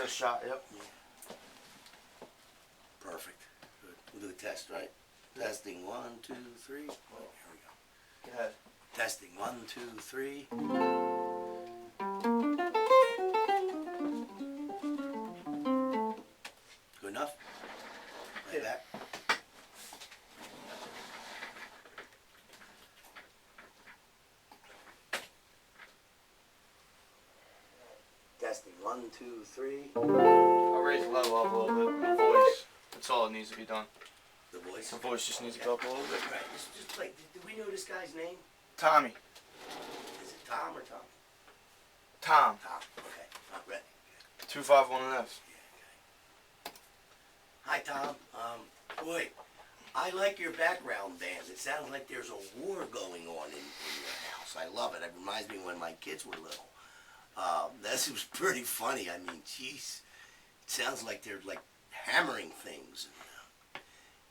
a shot, yep. Perfect. Good. We'll do a test, right? Yep. Testing 1, 2, 3. Oh, here we go. Go ahead. Testing 1, 2, 3. Good enough? Lay back. Testing 1, 2, 3. I'll raise the level up a little bit. The voice. That's all that needs to be done. The voice? The voice just needs to go up a little bit. Right. Just play. Do we know this guy's name? Tommy. Is it Tom or Tom? Tom. Tom. Okay. Not ready. Okay. 251 and F. Yeah, okay. Hi, Tom. Boy, I like your background band. It sounds like there's a war going on in your house. I love it. It reminds me when my kids were little. This was pretty funny. I mean, geez, it sounds like they're like hammering things.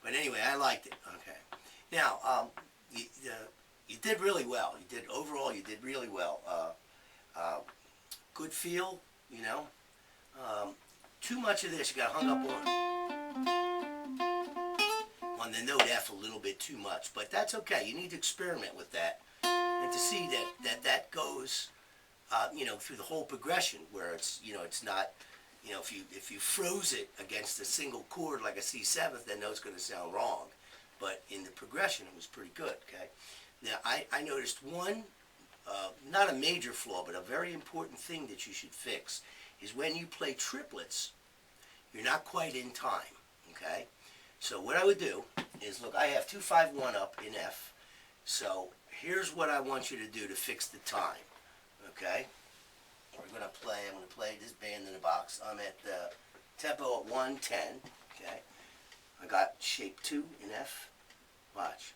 But anyway, I liked it. Okay. Now, you did really well. You did overall. You did really well. Good feel. You know. Too much of this you got hung up on the note F a little bit too much, but that's okay. You need to experiment with that and to see that goes. You know, through the whole progression, where it's, you know, it's not, you know, if you froze it against a single chord like a C7, then note's going to sound wrong. But in the progression, it was pretty good. Okay. Now I noticed one, not a major flaw, but a very important thing that you should fix is when you play triplets, you're not quite in time. Okay. So what I would do is, look, I have 2-5-1 up in F. So here's what I want you to do to fix the time. Okay, I'm going to play this band in the box. I'm at the tempo at 110. Okay, I got shape 2 in F. Watch.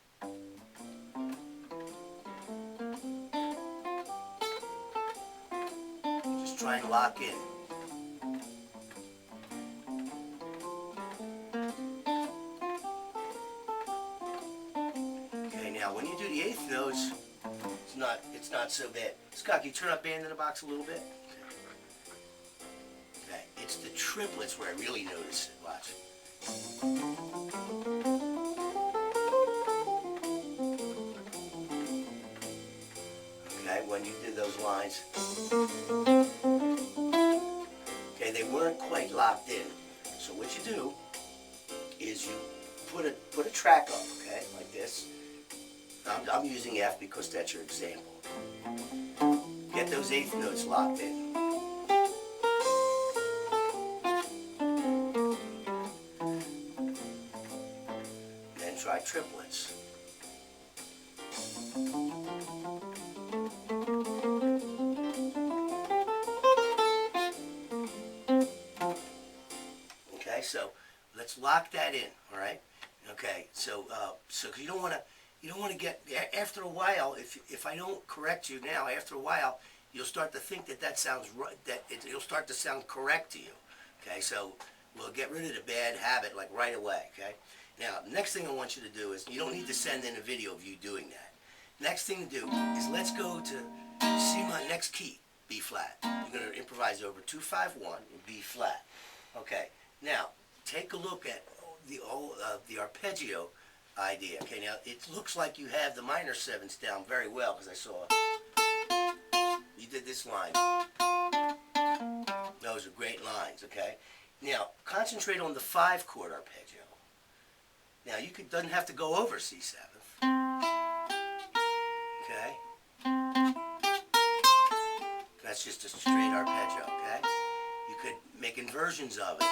Just try and lock in. Okay, now when you do the 8th notes, it's not so bad. Scott, can you turn up band in the box a little bit? Okay, it's the triplets where I really notice it. Watch. Okay, when you did those lines. Okay, they weren't quite locked in. So what you do is you put a track up, okay, like this. I'm using F because that's your example. Get those 8th notes locked in. Then try triplets. Okay, so let's lock that in, all right? Okay, so you don't want to get, after a while, if I don't correct you now, after a while, you'll start to think that sounds right, it'll start to sound correct to you. Okay, so we'll get rid of the bad habit like right away, okay? Now, the next thing I want you to do is, you don't need to send in a video of you doing that. Next thing to do is let's go to C my next key, B flat. You're going to improvise over 2-5-1 in B flat. Okay, now take a look at the arpeggio idea. Okay, now it looks like you have the minor 7s down very well, because I saw you did this line. Those are great lines, okay? Now, concentrate on the 5-chord arpeggio. Now, doesn't have to go over C7. Okay? That's just a straight arpeggio, okay? You could make inversions of it.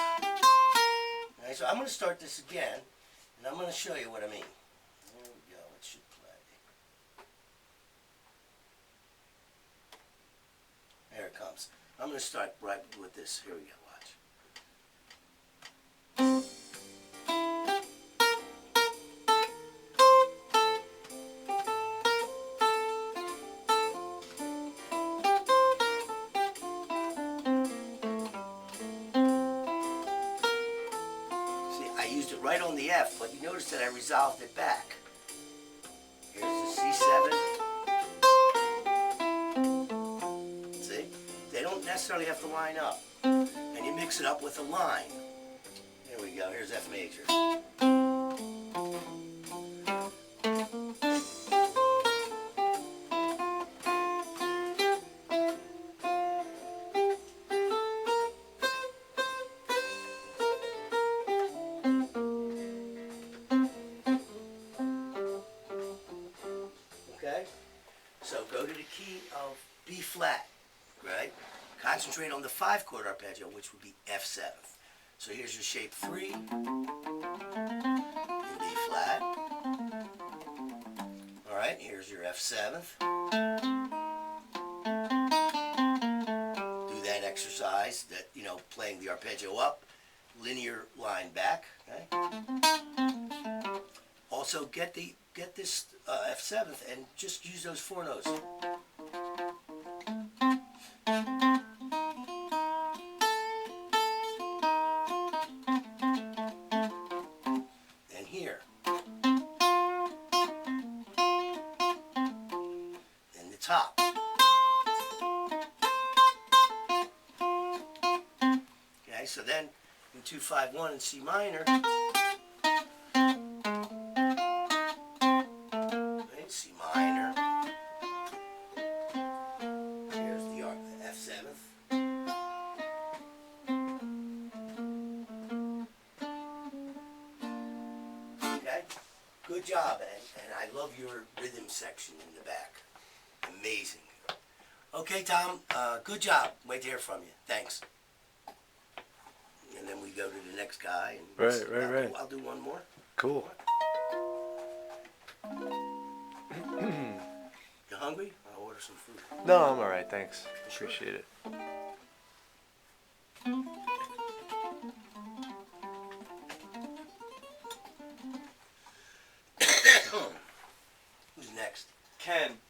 Okay, so I'm going to start this again, and I'm going to show you what I mean. There we go, it should play. There it comes. I'm going to start right with this. Here we go, watch. See, I used it right on the F, but you notice that I resolved it back. Here's the C7. See? They don't necessarily have to line up. And you mix it up with a line. Here we go. Here's F major. Okay? So go to the key of B flat, right? Concentrate on the 5-chord arpeggio, which would be F7. So here's your shape 3 in B flat. All right, here's your F7th. Do that exercise, that, you know, playing the arpeggio up, linear line back. Okay. Also get this F7th and just use those 4 notes. And here. And the top. Okay, so then in 2-5-1 in C minor. C minor. Here's the F7th. Okay? Good job, and I love your rhythm section in the back. Amazing. Okay, Tom, good job. Wait to hear from you. Thanks. And then we go to the next guy. And Right. I'll do one more. Cool. You hungry? I'll order some food. No, I'm all right. Thanks. Appreciate it. Who's next? Ken.